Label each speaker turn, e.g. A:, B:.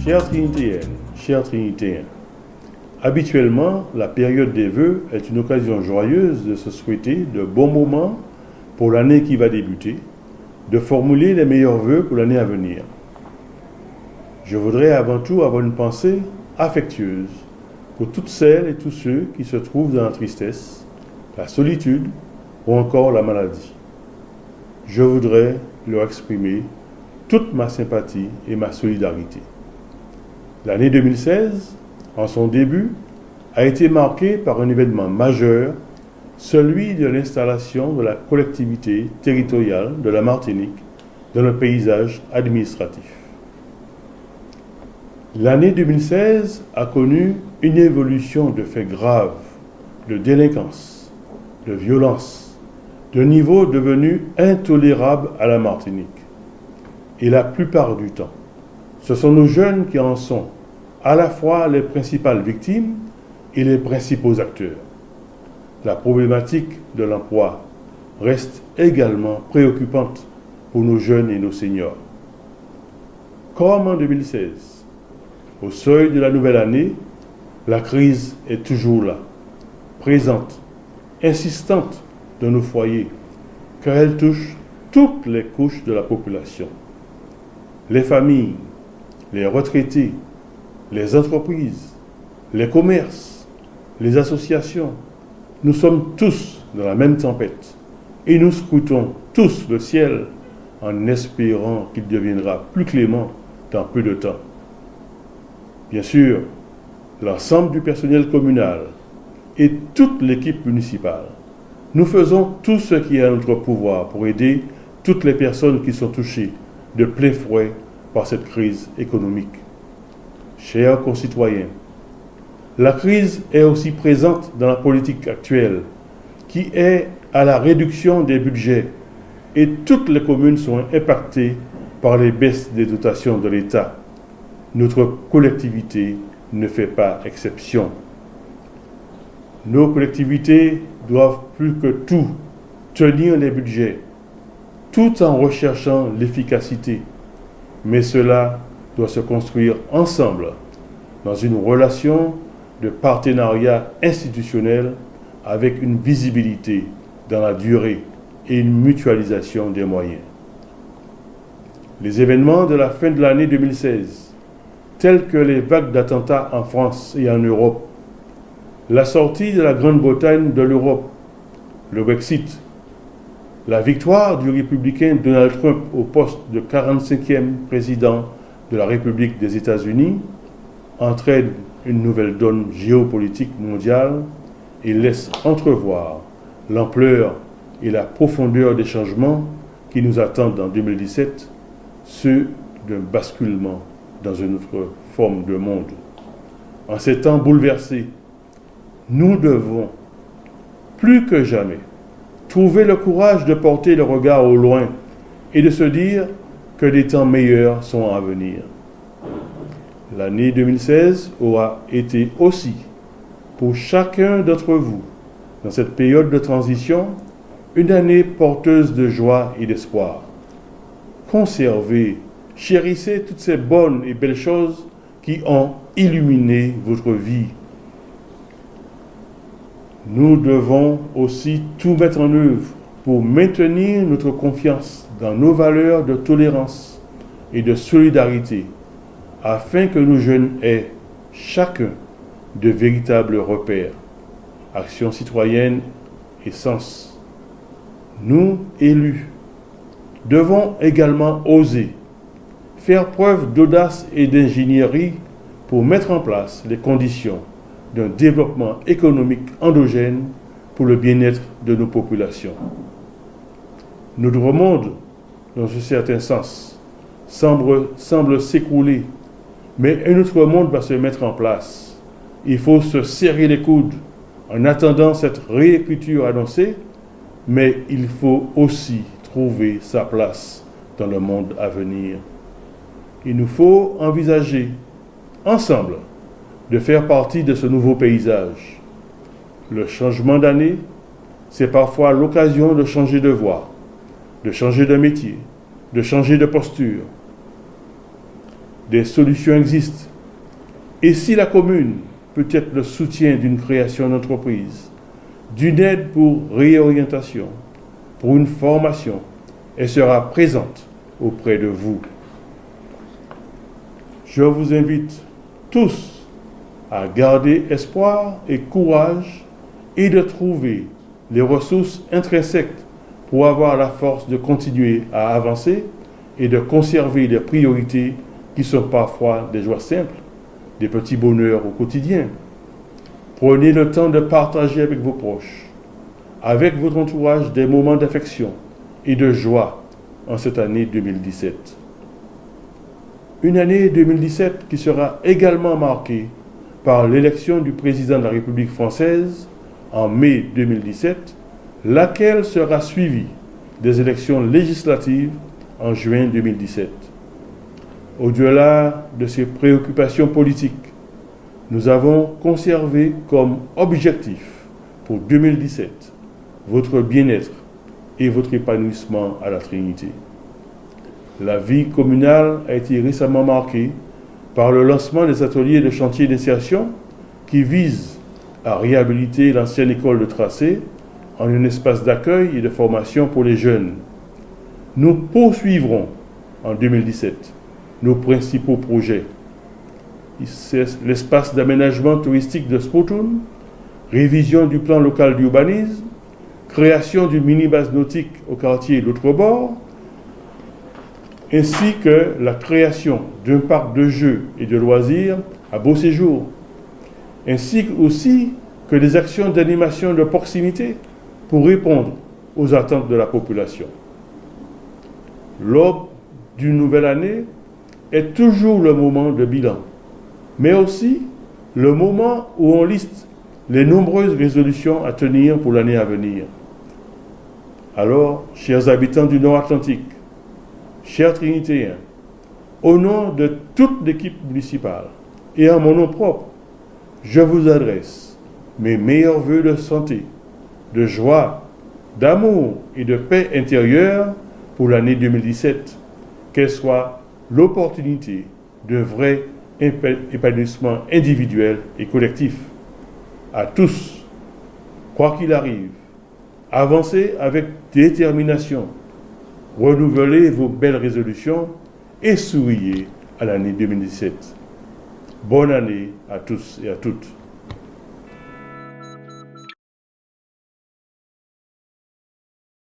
A: Chères Trinitéennes, chers Trinitéens, habituellement, la période des vœux est une occasion joyeuse de se souhaiter de bons moments pour l'année qui va débuter, de formuler les meilleurs vœux pour l'année à venir. Je voudrais avant tout avoir une pensée affectueuse pour toutes celles et tous ceux qui se trouvent dans la tristesse, la solitude ou encore la maladie. Je voudrais leur exprimer toute ma sympathie et ma solidarité. L'année 2016, en son début, a été marquée par un événement majeur, celui de l'installation de la collectivité territoriale de la Martinique dans le paysage administratif. L'année 2016 a connu une évolution de faits graves, de délinquance, de violence, de niveaux devenus intolérables à la Martinique. Et la plupart du temps, ce sont nos jeunes qui en sont à la fois les principales victimes et les principaux acteurs. La problématique de l'emploi reste également préoccupante pour nos jeunes et nos seniors. Comme en 2016, au seuil de la nouvelle année, la crise est toujours là, présente, insistante dans nos foyers, car elle touche toutes les couches de la population. Les familles, les retraités, les entreprises, les commerces, les associations, nous sommes tous dans la même tempête et nous scrutons tous le ciel en espérant qu'il deviendra plus clément dans peu de temps. Bien sûr, l'ensemble du personnel communal et toute l'équipe municipale, nous faisons tout ce qui est à notre pouvoir pour aider toutes les personnes qui sont touchées de plein fouet par cette crise économique. Chers concitoyens, la crise est aussi présente dans la politique actuelle, qui est à la réduction des budgets, et toutes les communes sont impactées par les baisses des dotations de l'État. Notre collectivité ne fait pas exception. Nos collectivités doivent plus que tout tenir les budgets, tout en recherchant l'efficacité. Mais cela doit se construire ensemble, dans une relation de partenariat institutionnel avec une visibilité dans la durée et une mutualisation des moyens. Les événements de la fin de l'année 2016, tels que les vagues d'attentats en France et en Europe, la sortie de la Grande-Bretagne de l'Europe, le Brexit, la victoire du républicain Donald Trump au poste de 45e président de la République des États-Unis entraîne une nouvelle donne géopolitique mondiale et laisse entrevoir l'ampleur et la profondeur des changements qui nous attendent en 2017, ceux d'un basculement dans une autre forme de monde. En ces temps bouleversés, nous devons, plus que jamais, trouver le courage de porter le regard au loin et de se dire que des temps meilleurs sont à venir. L'année 2016 aura été aussi, pour chacun d'entre vous, dans cette période de transition, une année porteuse de joie et d'espoir. Conservez, chérissez toutes ces bonnes et belles choses qui ont illuminé votre vie. Nous devons aussi tout mettre en œuvre pour maintenir notre confiance dans nos valeurs de tolérance et de solidarité, afin que nos jeunes aient chacun de véritables repères, action citoyenne et sens. Nous, élus, devons également oser faire preuve d'audace et d'ingénierie pour mettre en place les conditions d'un développement économique endogène pour le bien-être de nos populations. Notre monde, dans un certain sens, semble s'écrouler, mais un autre monde va se mettre en place. Il faut se serrer les coudes en attendant cette réécriture annoncée, mais il faut aussi trouver sa place dans le monde à venir. Il nous faut envisager, ensemble, de faire partie de ce nouveau paysage. Le changement d'année, c'est parfois l'occasion de changer de voie, de changer de métier, de changer de posture. des solutions existent. Et si la commune peut être le soutien d'une création d'entreprise, d'une aide pour réorientation, pour une formation, elle sera présente auprès de vous. Je vous invite tous à garder espoir et courage et de trouver les ressources intrinsèques pour avoir la force de continuer à avancer et de conserver les priorités qui sont parfois des joies simples, des petits bonheurs au quotidien. Prenez le temps de partager avec vos proches, avec votre entourage, des moments d'affection et de joie en cette année 2017. Une année 2017 qui sera également marquée par l'élection du président de la République française en mai 2017, laquelle sera suivie des élections législatives en juin 2017. Au-delà de ces préoccupations politiques, nous avons conservé comme objectif pour 2017 votre bien-être et votre épanouissement à la Trinité. La vie communale a été récemment marquée par le lancement des ateliers de chantier d'insertion qui visent à réhabiliter l'ancienne école de Tracé en un espace d'accueil et de formation pour les jeunes. Nous poursuivrons en 2017 nos principaux projets. C'est l'espace d'aménagement touristique de Spottoun, révision du plan local d'urbanisme, création d'une mini-base nautique au quartier L'Autre Bord, ainsi que la création d'un parc de jeux et de loisirs à Beau Séjour, ainsi aussi que des actions d'animation de proximité pour répondre aux attentes de la population. L'aube d'une nouvelle année est toujours le moment de bilan, mais aussi le moment où on liste les nombreuses résolutions à tenir pour l'année à venir. Alors, chers habitants du Nord-Atlantique, chers Trinitéens, au nom de toute l'équipe municipale et en mon nom propre, je vous adresse mes meilleurs vœux de santé, de joie, d'amour et de paix intérieure pour l'année 2017, qu'elle soit l'opportunité d'un vrai épanouissement individuel et collectif. À tous, quoi qu'il arrive, avancez avec détermination, renouvelez vos belles résolutions et souriez à l'année 2017. Bonne année à tous et à toutes.